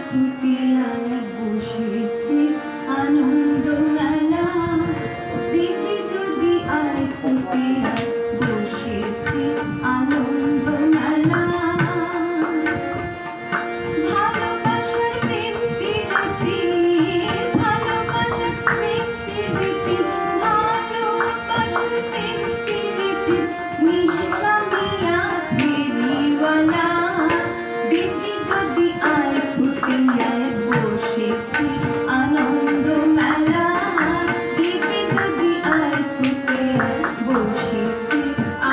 ছুটে আয় বসেছি আনন্দ মেলা, দেখবি যদি আয় ছুটে আয় বসেছি আনন্দ মেলা। ভালোবাসার প্রেম প্রীতি, ভালোবাসার প্রেম প্রীতি, ভালোবাসার প্রেম প্রীতি, নিষ্কামিয়া ফেরিওয়ালা, দেখবি যদি আয় ছুটে আয় বসেছি আনন্দ মেলা, দেখবি যদি আয় ছুটে আয় বসেছি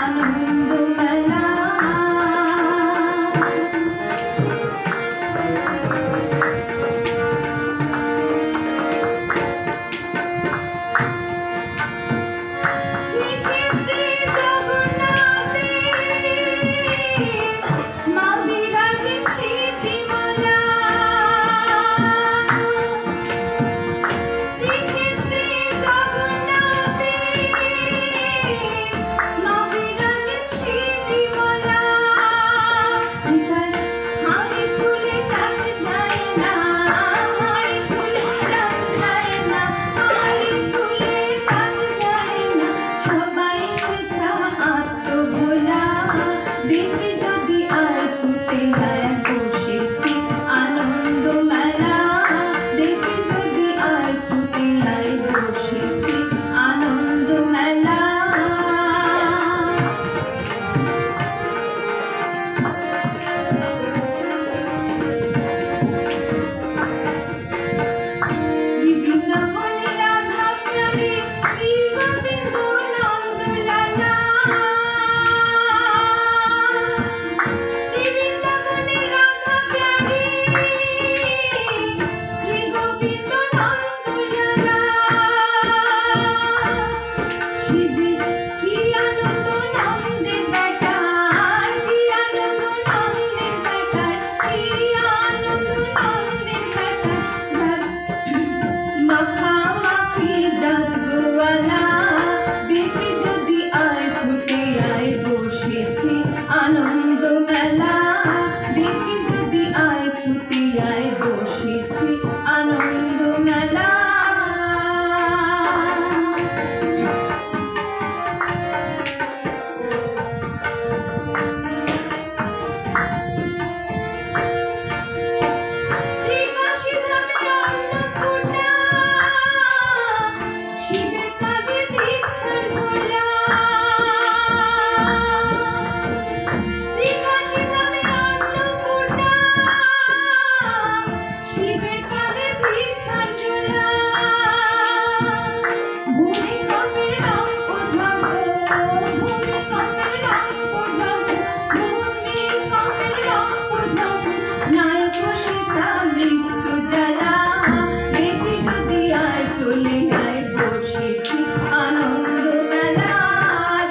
আনন্দ মেলা। দেখবি যদি আয় ছুটে আয় বসেছি আনন্দ মেলা, দেখবি যদি আয় ছুটে আয় বসেছি আনন্দ মেলা। শ্রী বৃন্দাবনে রাধা প্যারি, শ্রী গোবিন্দ নন্দ লালা, আনন্দ মেলা, দেখবি যদি আয় ছুটে আয় বসেছি আনন্দ মেলা। শ্রীকাশী ধামে অন্নপূর্ণা, শিবের কাঁধে ভিক্ষার ঝোলা, শিবের কাঁধে ভিক্ষার ঝোলা, ভূমিকম্পের রঙ্গ ঝঙ্গ, ভূমিকম্পের রঙ্গ ঝঙ্গ, ভূমিকম্পের রঙ্গ ঝঙ্গ, নায়ক সীতা মৃত্যু জ্বালা, দেখবি যদি আয় চলে আয় বসেছি আনন্দ মেলা,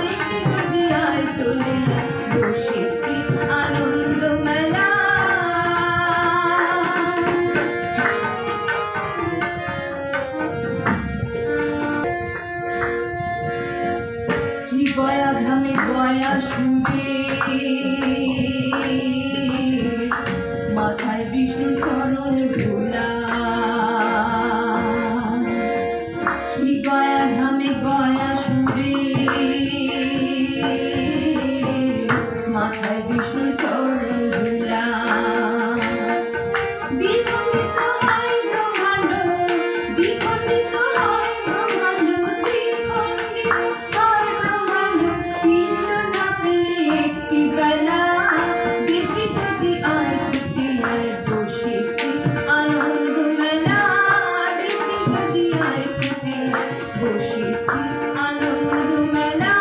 দেখবি যদি আয় চলে আয় বসেছি আনন্দ মেলা। শ্রী গয়া ধামে গয়া সুরে, মাথায় বিষ্ণু চরণ ধুলা, শ্রী গয়া ধামে গয়া সুরে, মাথায় বিষ্ণু চরণ ধুলা। দ্বিখণ্ডিত হয় ব্রহ্মাণ্ড, দ্বিখণ্ডিত হয় ব্রহ্মাণ্ড, দ্বিখণ্ডিত হয় ব্রহ্মাণ্ড, পিণ্ড না পেলে একটি বেলা, দেখবি যদি আয় ছুটে আয় বসেছি আনন্দ মেলা, দেখবি যদি আয় ছুটে আয় বসেছি আনন্দ মেলা।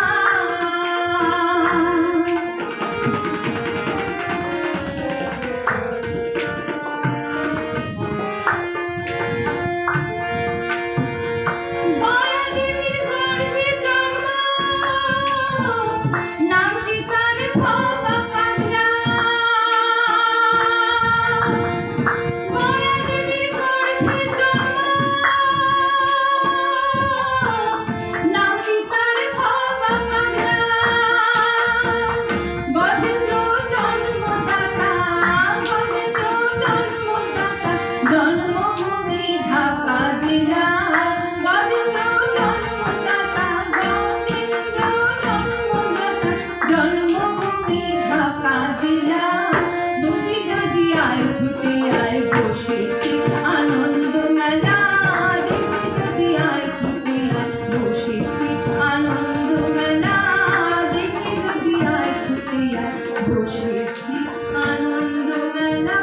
মেঘা কাঁদিলা দুটি যদি আয় ছুটে আয় বসেছি আনন্দ মেলা দেখি যদি আয় ছুটে আয় বসেছি আনন্দ মেলা দেখি যদি আয় ছুটে আয় বসেছি আনন্দ মেলা।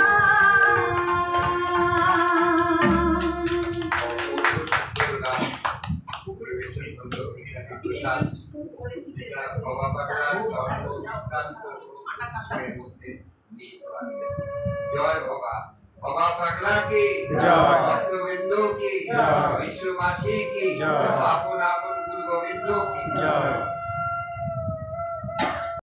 জয় বাবা, বাবা পাগলা কি জয়, ভক্তবৃন্দ কি জয়, বিশ্ববাসী কি জয়, আপন আপন গুরু গোবিন্দ কি জয়।